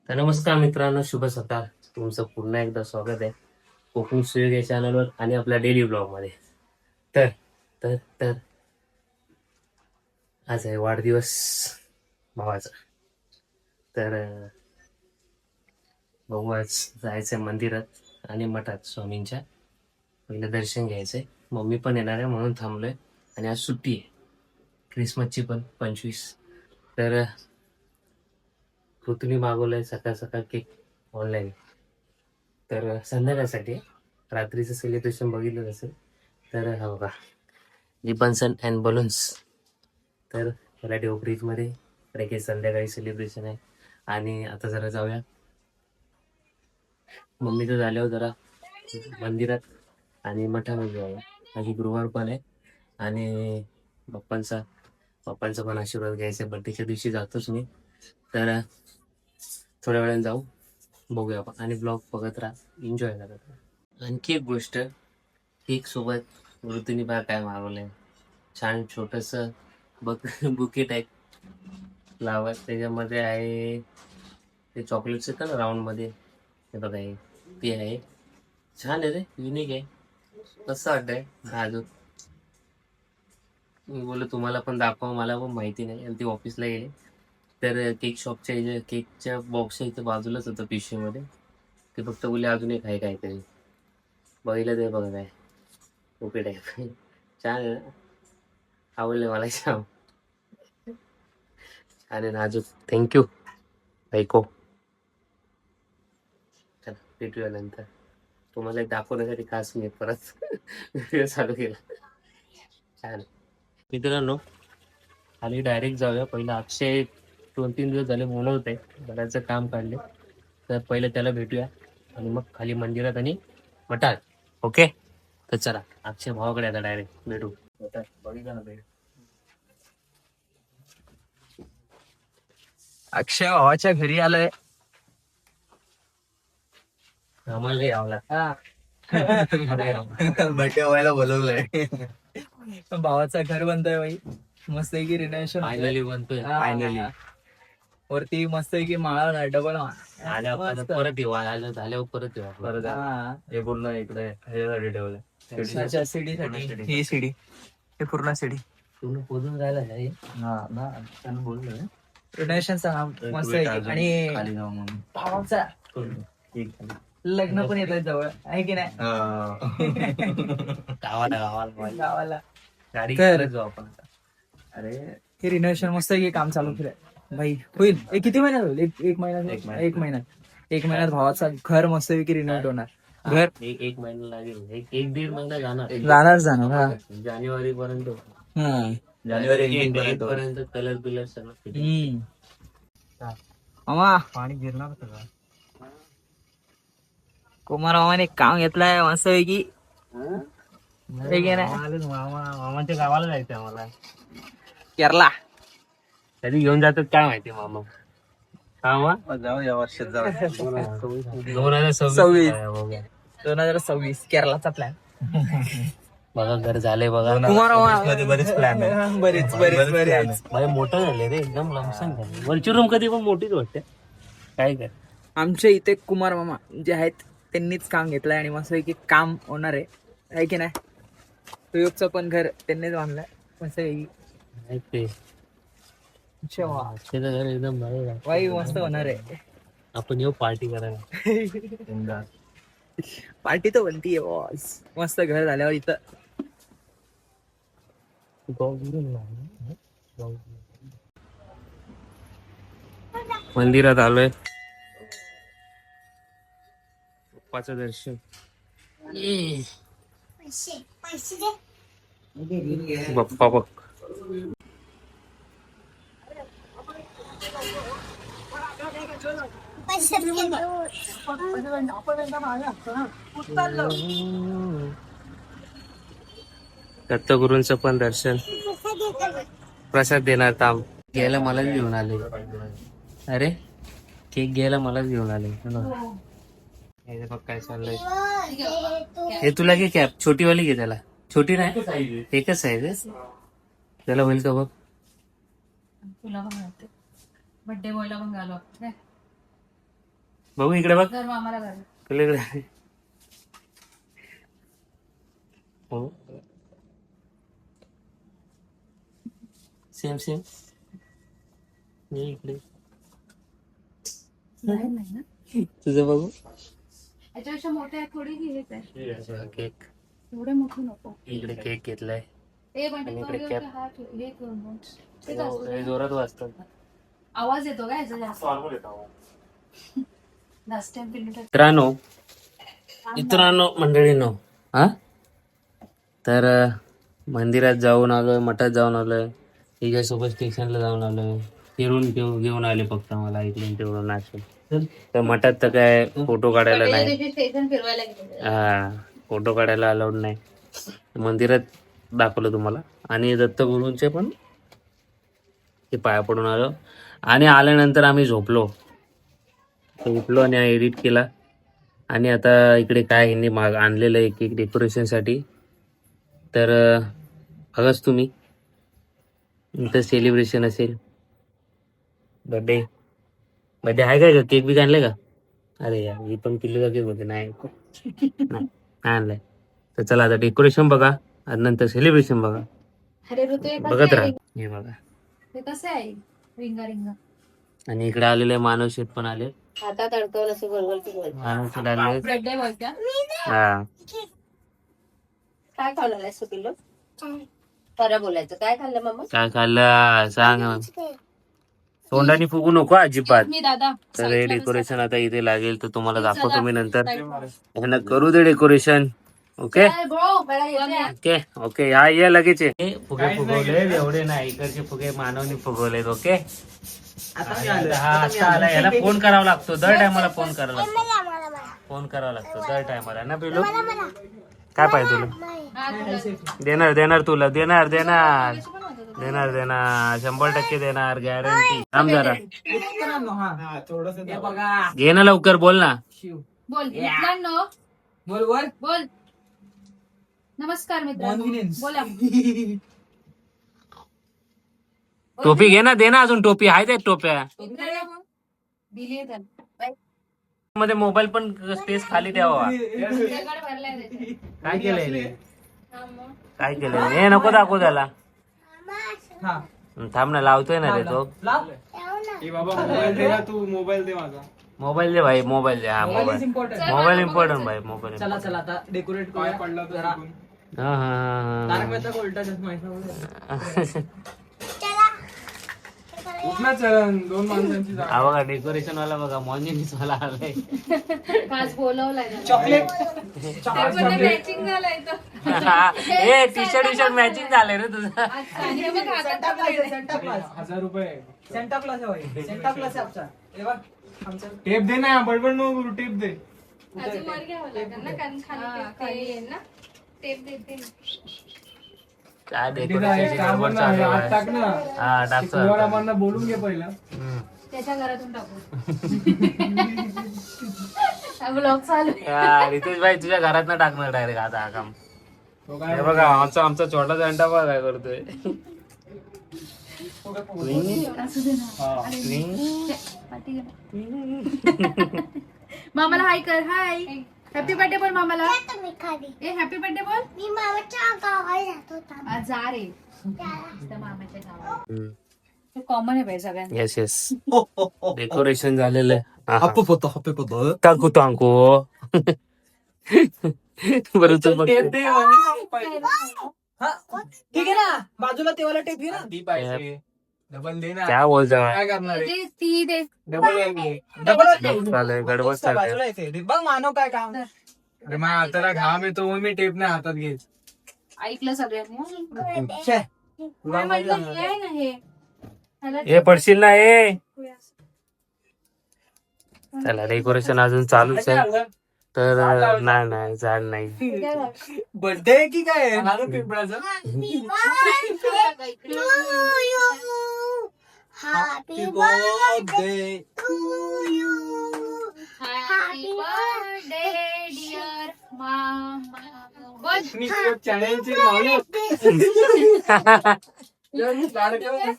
तर नमस्कार मित्रांनो, शुभ सकाळ. तुमचं पुन्हा एकदा स्वागत आहे कोकणी सुयोग या चॅनलवर आणि आपल्या डेली ब्लॉग मध्ये. तर तर तर आज आहे वाढदिवस भावाचा. तर बघू, आज जायचंय मंदिरात आणि मठात स्वामींच्या. पहिलं दर्शन घ्यायचंय. मम्मी पण येणार आहे म्हणून थांबलोय. आणि आज सुट्टी आहे, क्रिसमसची पण 25. तर ऋतूनी मागवलंय सकाळ सकाळ केक ऑनलाईन. तर संध्याकाळसाठी आहे. रात्रीचं सेलिब्रेशन बघितलं असेल तर हा बघा, रिबन्स अँड बलून्स. तर त्याला ठेवू फ्रीजमध्ये. काही संध्याकाळी सेलिब्रेशन आहे. आणि आता जरा जाऊया, मम्मीचं झाल्यावर जरा मंदिरात आणि मठामध्ये जाऊया. माझी गुरुवार पण आहे आणि पप्पांचा पप्पांचा पण आशीर्वाद घ्यायचा. बड्डेच्या दिवशी जातोच मी. तर थोड्या वेळाने जाऊ, बघूया आपण आणि ब्लॉग बघत राहा, एन्जॉय करत राहा. आणखी एक गोष्ट, केक सोबत ऋतूनी बघा काय मागवलंय. छान छोटस बुके टाईप फ्लावर. त्याच्यामध्ये आहे ते चॉकलेटचं का ना राऊंड मध्ये, हे बघा हे ते आहे. छान आहे रे, युनिक आहे. कसं वाटतंय अजून. मी बोललो तुम्हाला पण दाखवा, मला पण माहिती नाही आणि ते ऑफिसला गेले. तर केक शॉपच्या इथे केकच्या बॉक्सच्या इथे बाजूलाच होतं पिशवीमध्ये. ते फक्त बोलले अजून एक आहे काहीतरी. बघितलं ते बघा काय बुके टाईप. छान आहे ना? आवडले मला छान. आणि नाजूक. थँक्यू ऐको. चला भेटूया नंतर. तुम्हाला एक दाखवण्यासाठी खास मी परत व्हिडिओ चालू केला. छान मित्रांनो, खाली डायरेक्ट जाऊया. पहिलं अक्षय 2-3 दिवस झाले बोलत होते, बऱ्याच काम काढले. तर पहिलं त्याला भेटूया आणि मग खाली मंदिरात आणि मठात. ओके. तर चला अक्षय भावाकडे आता डायरेक्ट भेटू. बघितलं ना भेट. अक्षय भावाच्या घरी आलोय. आम्हाला यावं लागतं. बड्डे व्हायला बोलवलंय. भावाचं घर बनतोय बाई, मस्त आहे की रिनोव्हेशन फायनली बनतोय. फायनली. वरती मस्त आहे की माळा डबल आल्यावर परत येऊ, आलं झाल्यावर परत येऊ परत. हे पूर्ण इकडे ह्याच्यासाठी ठेवलंय, सीडी साठी. ही सीडी, हे पूर्ण सीडी पूर्ण पोजून जायला नाही. ना त्यानं बोललोय रिनोव्हेशनचा मस्त आहे की. आणि खाली जाऊ म्हणून भावाचा लग्न पण येत जवळ आहे की नाही. गावाला गावाला गावाला गाडी तर करत जाऊ आपण. अरे हे रिनोव्हेशन मस्त आहे की, काम चालू केलंय भाई. होईल एक किती महिन्यात होईल? एक महिन्यात. एक महिन्यात भावाचा घर मस्त आहे की रिनोव्हेट होणार. घर एक महिना लागेल. एक दीड महिना जाणार. जाणार. जानेवारी पर्यंत. जानेवारी पर्यंत कलर बिलर सगळं. मामा पाणी गिरणार सगळं. कुमार मामाने काम घेतलंय मस्त आहे की. मामाच्या गावाला जायचं आम्हाला. केरला कधी घेऊन जातात काय माहिती मामा. जाऊ या वर्षात जाऊ. 2026. 2026 केरलाचा प्लॅन. बघा घर झाले बघा. कुमार बरेच प्लॅन आहे. बरेच माझे मोठं झाले रे, एकदम लमसम झाले. वरची रूम कधी पण मोठीच वाटते. काय काय आमच्या इथे कुमार मामा जे आहेत त्यांनीच काम घेतलंय आणि मस्त की काम होणार आहे की नाही. सुयोगचं पण घर त्यांनीच बांधलंय मस्त ते घर एकदम वाई मस्त होणार आहे. आपण येऊ पार्टी करायला. पार्टी तर बनती बॉस. मस्त घर झाल्यावर इथं मंदिरात आलोय. पप्पाचं दर्शन. बाप्पा बघ. दत्तगुरूंचं पण दर्शन. प्रसाद देणार ताम घ्यायला मलाच घेऊन आले. अरे केक घ्यायला मलाच घेऊन आले. बघ काय चाललंय. हे तुला घे कॅप, छोटी वाली घे. त्याला छोटी नाही, एकच साईज. त्याला होईल का बघ. तुला पण बर्थडे बॉयला पण घालू. बघू इकडे बघ घर मामाला घर. तुला इकडे हो सेम सेम इकडे नाही ना तुझं बघू याच्यापेक्षा मोठे आहे थोडी ही हेच आहे. केक एवढे मोठे नको. इकडे केक घेतलाय ते पण आणि ते इकडे कमी cap. होते, हा ठेव- हे करून बघ. तेच असू दे. जोरात वाजतात आवाज येतो का याचा जास्त जास्त टाइम पिल्लू मित्रांनो मंडळींनो हा तर मंदिरात जाऊन आलोय मठात जाऊन आलोय तिच्यासोबत स्टेशनला जाऊन आलोय फिरून घेऊन आले फक्त मला इकडून तेवढं नाशिक तर मठात तर काय फोटो काढायला नाही स्टेशन फिरवायला गेले. हा फोटो काढायला अलाउड नाही मंदिरात दाखवलं तुम्हाला आणि दत्तगुरूंचे पण ते पाया पडून आलो आणि आल्यानंतर आम्ही झोपलो आणि एडिट केला आणि आता इकडे काय ह्यांनी माग आणलेलं आहे एक डेकोरेशनसाठी तर बघाच तुम्ही इथं सेलिब्रेशन असेल बर्थडे आहे काय का केक बी आणले का अरे यार ही पण पिल्लूचा केक होते नाही आणलाय तर चला आता डेकोरेशन बघा आणि नंतर सेलिब्रेशन बघा अरे ऋतू बघत राहा हे बघा हे कसं आहे रिंगा रिंगा आणि इकडे आलेले मानव शेठ पण आले हातात अडकवलं असं गोलगोल फिरवायचं. मानव शेठ आले बर्थडे बोलत्या हा काय खाल्लं तू पिल्लू खरं बोलायचं काय खाल्लं मम्मा. काय खाल्लं सांग तोंडाने फुगू नको अजिबात मी दादा तर हे डेकोरेशन आता इथे लागेल तर तुम्हाला दाखवतो मी नंतर ह्यांना करू दे डेकोरेशन ओके ओके ओके हा ये लगेच ये. फुगे फुगवले एवढे नाही इकडचे फुगे मानवनी फुगवलेत ओके हा आता आला याला फोन करावा लागतो दर टायमाला फोन करावा लागतो दर टायमाला ना पिलू काय पाहिजे तुला देणार तुला देणार 100% देणार गॅरंटी थांब जरा घे ना लवकर बोल ना बोल मित्रांनो बोल बोल बोल नमस्कार मित्रांनो Convenience. बोला टोपी घे ना दे ना अजून टोपी आहे ते टोप्या दिली आहे त्याला. मध्ये मोबाईल पण स्पेस खाली ठेवा दगड भरलाय त्याच्यात. काय केलंय रे हा मग. काय केलंय हे नको दाखवू त्याला हा थांब ना लावतोय ना रे तो लाव. मोबाईल दे भाई मोबाईल दे हा Mobile is mobile important. Mobile important भाई मोबाईल चला चला आता डेकोरेट करूया जरा हा तारक मेहता का उलटा चष्मा आहे ना. हा बघा डेकोरेशन वाला बघा मॉन्युनिस वाला आलाय खास बोलवलाय त्याला. चॉकलेट मॅचिंग झालाय तो. ए टी शर्ट मॅचिंग झालंय रे तुझं आणि हे बघ हातात सेंटा टाकलंय. Class Santa Claus Santa Claus आहे भाई सेंटा क्लास आहे आमचा हे बघ आमचा टेप दे ना बडबड नको करू टेप दे अजून वर घ्यावं लागेल ना कारण खाली येईल ना टेप देते काय टाक डेकोरेशन ना, हात टाक ना हा टाकतो तुझ्यावर आम्हाला बोलून घे पहिला हम्म. त्याच्या घरातून टाकू ब्लॉग चालू आहे. हा, रितेश भाई तुझ्या घरात ना टाकणार डायरेक्ट आता हा काम तो काय हे बघा आमचा छोटा झंडा बघा काय करतोय असू दे ना. पाठी घे. मामाला हाय कर हाय हॅपी बर्थडे बोल मामाला ए हॅपी बर्थडे बोल मी मामाच्या गावाला जात होता आज जा रे त्या मामाच्या गावाला कॉमन आहे बाई सगळ्यांना येस येस डेकोरेशन झालेलं आहे हप्पू पोतो टाकू टाकू बरं तू बघ टेप दे हा ठीक आहे ना बाजूला तेवाला टेप घे ना डबल दे ना क्या बोलतो काय करणार आहे दे, ती दे डबल डबल चालेल गडबड चालते बाजूला येते बघ मानव काय काम अरे माझ्या हाताला घाम येतो म्हणून मी टेप नाही हातात घेत ऐकलं सगळ्यांनी छे. काय म्हटलं हे आहे ना हे ह्याला हे पडशील ना हे चला डेकोरेशन अजून चालूच आहे तर नाही झाड नाही बर्थडे की काय पिंपळाचं happy birthday happy birthday dear मामा बोल चॅनलची माणूस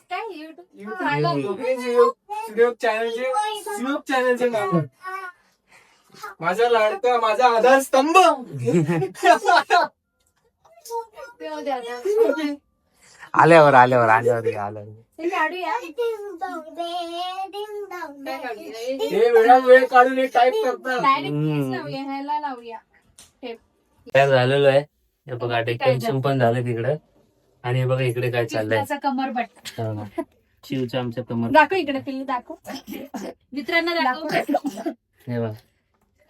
काय YouTube? चॅनलचे नाव माझा लाडका, माझा आधार स्तंभ. आल्यावर घे, आल्यावर. हे काढूया. हे वेळा वेळ काढून एक टाईप करतात. Direct लावूया, ह्याला लावूया. तयार झालेलो आहे. हे बघा डेकोरेशन पण झालं तिकडे. आणि हे बघा इकडे काय चाललंय. त्याचा कमर बट शिवचं आमच्या कमर. दाखव इकडे, पिल्लू दाखव मित्रांना दाखव. हे बघा.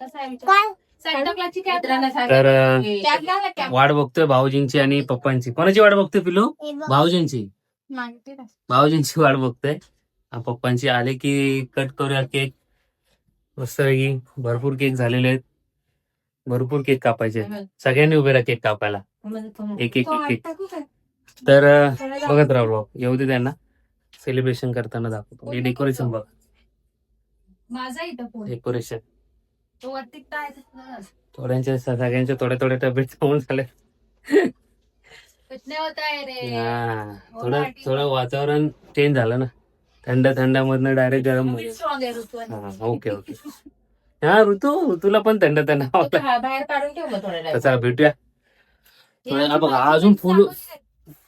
कसं आहे विचार? सांता क्लॉजची कॅप तर कॅप घाला, कॅप वाट बघतोय भाऊजींची आणि पप्पांची. कोणाची वाट बघतोय पिलू? भाऊजींची. मागते ना. भाऊजींची वाट बघतोय. पप्पांची आले की कट करूया केक. मस्त भरपूर केक झालेले आहेत. भरपूर केक कापायचे. सगळ्यांनी उभे राहा केक कापायला. एक एक एक एक. तर बघत राहू भाऊ. येऊ दे त्यांना. सेलिब्रेशन करताना दाखवतो. हे डेकोरेशन बघ. माझा इथं फोन डेकोरेशन तो वरती काय आहे तिथं? थोड्यांच्या सगळ्यांच्या थोड्या तब्येत होऊन झाले. कुछ नाही होत आहे रे. हा थोडं वातावरण चेंज झालं ना. थंड मधनं डायरेक्ट गरम मध्ये. स्ट्रॉंग आहे ऋतू. हा ओके. हा ऋतूला पण थंड बाहेर काढून ठेव मग थोड्या चला भेटूया. बघा अजून फुल.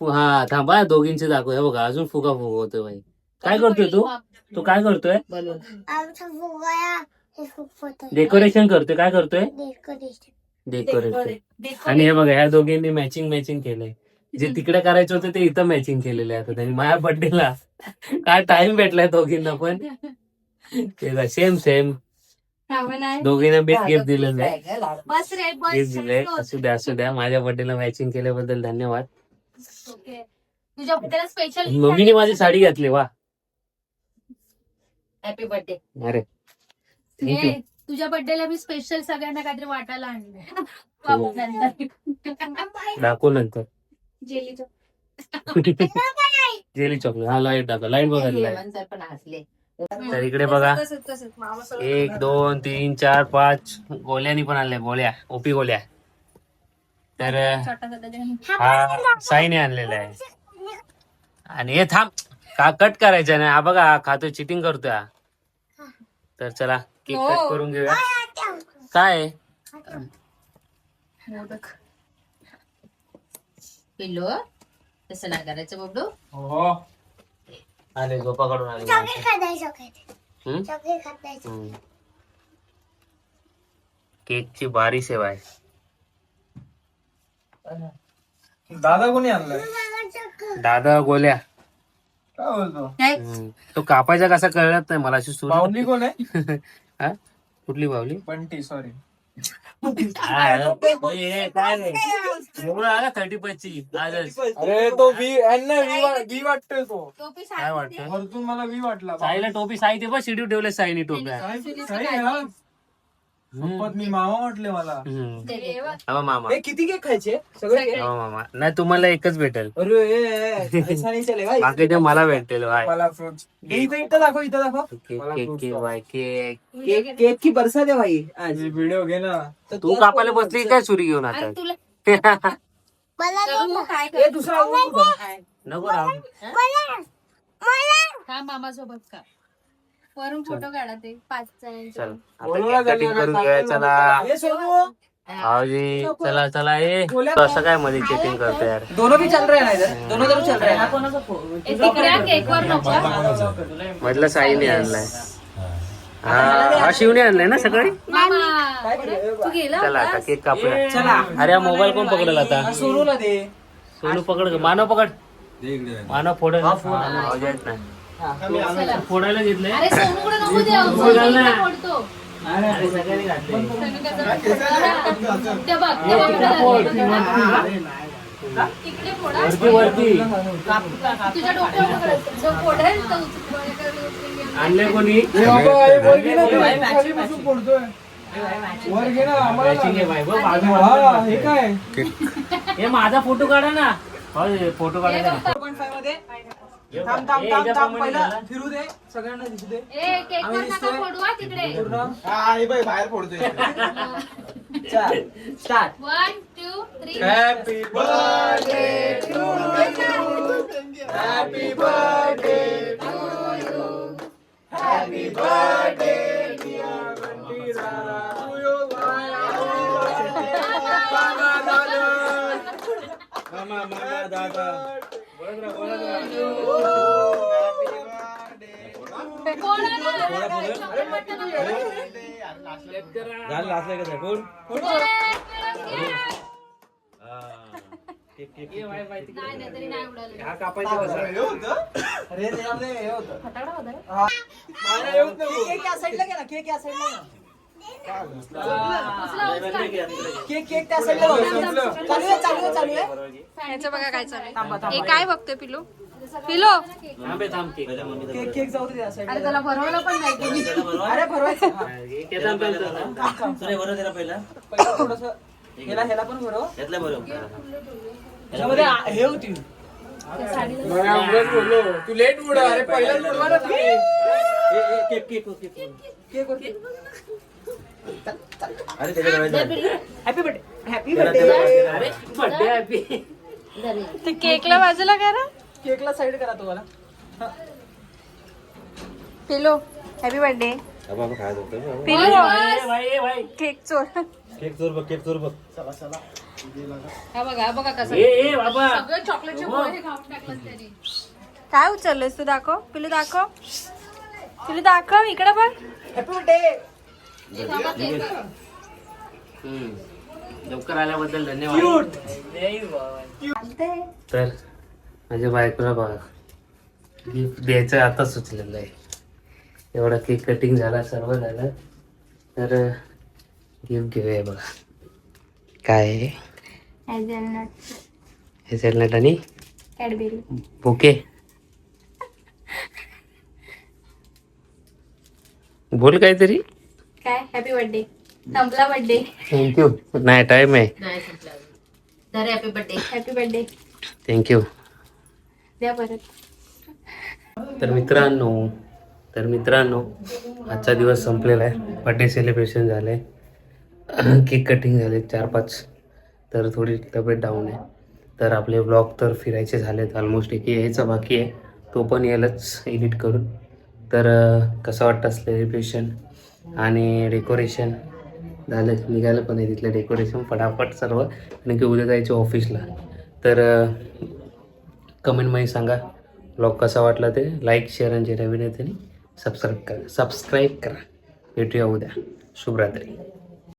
हा थांबा दोघींचे दाखव. हे बघा अजून फुगा फुगवतोय बाई. काय करतोय तू काय करतोय? आमचा फुगाया हे फुगवतोय. डेकोरेशन करतोय. काय करतोय? डेकोरेशन. डेकोरेशन. आणि हे बघा ह्या दोघींनी मॅचिंग केलंय. जे तिकडे करायचं होतं ते इथं मॅचिंग केलेलं आहे. आता त्यांनी माझ्या बर्थडेला काय टाइम भेटलाय दोघींना पण. सेम दोघींना बेस्ट गिफ्ट दिलेलं आहे. बस रे बस. गिफ्ट दिलंय. असू द्या माझ्या बर्थडेला मॅचिंग केल्याबद्दल धन्यवाद. ओके. तुझ्या बर्थडेला स्पेशल मम्मीने माझी साडी घातली. वा हॅपी बर्थडे. अरे थँक्यू. तुझ्या बर्थडेला मी स्पेशल सगळ्यांना काहीतरी वाटायला आणलंय. दाखव नंतर. जेलीचं. Jelly chocolate. हा लाईट दाखव. लाईट बघायला. पण हसले. तर इकडे बघा 1 2 3 4 5 गोल्यानी पण आणल्या. गोळ्या ओपी गोळ्या. तर हा साईने आणलेला आहे. आणि हे थांब का कट करायचं नाही. हा बघा हा खातोय चिटिंग करतोय हा. तर चला केक कट करून घेऊया. काय पिल्लू तसं नाही करायचं बबडू. हो आले झोपा काढून आले. चॉकलेट खायचं. हम्म? चॉकलेट खायचं. केकची बारी सेवा आहे. दादा कोणी आणलाय? दादा गोल्या. काय बोलतो? तो कापायचा कसा कळत नाही मला. अशी सुरू. पाहुणी कोण आहे? हा कुठली बावली? बंटी. सॉरी. काय रे एवढं आला 35 ची आजच. अरे तो वी वाटतोय तो. काय वाटतं? वरतून मला वी वाटला. साईला टोपी. साई ते बघ शिडीव ठेवले साईनी टोप्या. साई आहे हा. सोबत मी मामा वाटले मला. हवा मामा. हे किती केक खायचे सगळे? हवा मामा. नाही तुम्हाला एकच भेटेल. अरे ऐसा नाही चलेगा. बाकी ते मला भेटेल. बाय मला फ्रुट्स. इथं दाखव, इथं दाखव. Cake bye cake. केक की बरसात आहे भाई आज. व्हिडिओ घे ना. तू कापायला बसली काय सुरी घेऊन आता? मला नको. हे दुसरा नको राहू. हा मामा सोबत का वरून फोटो काढा ते 5 जणांचे. चल आता केक कटिंग करून घेऊया. चला हे सोनू भाऊजी चला ए असं काय मध्ये चेकिंग करतो यार. दोनों भी चल रहे हैं ना इधर. दोनों तरफ चल रहे हैं. तिकडे केकवर नको. म्हटलं साईने आणलाय. हा शिवने आणलाय ना सकाळी. मामा तू गेला चला आता केक कापूया. चला. अरे मोबाईल कोण पकडेल आता? सोनूला दे. सोनू पकड. मानव पकड. मानव फोडेल. भाऊजी नाही फोडायला घेतलंय. अरे सोनूकडे नको देऊ. सोनूला फोडतो. अरे सगळ्यांनी घातले. ते बघ ते बघ. तिकडे फोडा. वरती तुझ्या डोक्यावर पकडायचं. जो फोडेल तो उचलून आणले कोणी? वर घे ना तू. खाली बसून पडतोय. वर घे ना आम्हाला. Matching आहे बाई. बघ, बाजू हा, हे काय? हे माझा फोटो काढा ना. फोटो काढा. 2.5 मध्ये थांब पहिला फिरू दे. सगळ्यांना दिसू दे. ए केकवर नका फोडू हा तिकडे. हा, हे बाई बाहेर पडतोय. Start. 1 2 3. Happy birthday to you. Happy birthday to you. Happy birthday dear Bunty दादा. नाही नाही तरी नाही उडाले. अरे त्याच्यामध्ये हे होतं. फटाकडा होता रे. केक या साईडला घे ना, केक या साईडला ना. उचला, उचला. केक त्या साईडला बघ. चालू आहे. ह्याचं बघा काय चालू थांबा, थांबा. आहे. काय बघतोय पिलो पिलो केक जाऊ दे त्या साईडला. अरे त्याला भरवलं पण नाही तुम्ही. अरे भरवायचं. हा. पहिलं थोडंसं ह्याला पण भरव. त्याच्यामध्ये हे होती. तू लेट बुडा. अरे पहिलाच बुडवा ना तुम्ही. केक होती. Happy birthday. ते केकला बाजूला करा. केकला साईड करा तुम्हाला. पिलो हॅपी बर्थडे पिलो. केक चोर हा बघा कसं सगळं चॉकलेटचे गोळे हे खाऊन टाकलं त्याने. काय उचललंयस तू? दाखव पिलू, दाखव पिलू, दाखव इकडे बघ. Happy birthday. लवकर आल्याबद्दल धन्यवाद. तर माझ्या बायकोला बघा गिफ्ट द्यायचं आता सुचलेलं आहे. एवढा केक कटिंग झाला, सर्व झालं, तर गिफ्ट घेऊया. बघा काय आहे. हेझलनट आणि कॅडबेरी. ओके बोल काहीतरी. काय हॅपी बर्थडे. संपला बर्थडे. थँक्यू. नाही टाइम आहे. नाही संपला. तर happy birthday. Happy birthday thank you. द्या परत. तर मित्रांनो आजचा दिवस संपलेला आहे. बर्थडे सेलिब्रेशन झाले, केक कटिंग झाले 4-5. तर थोडी तब्येत डाऊन आहे. तर आपले व्लॉग तर फिरायचे झालेत. ऑलमोस्ट एक यायचा बाकी आहे, तो पण यायलाच एडिट करून. तर कसं वाटतं सेलिब्रेशन आणि डेकोरेशन झालं. निघालं पण आहे तिथलं डेकोरेशन फटाफट सर्व, आणि की उद्या जायचं ऑफिसला. तर कमेंटमध्ये सांगा व्लॉग कसा वाटला ते. लाईक, शेअर आणि जे नवीन आहे त्यांनी सबस्क्राईब करा. भेटूया उद्या. शुभरात्री.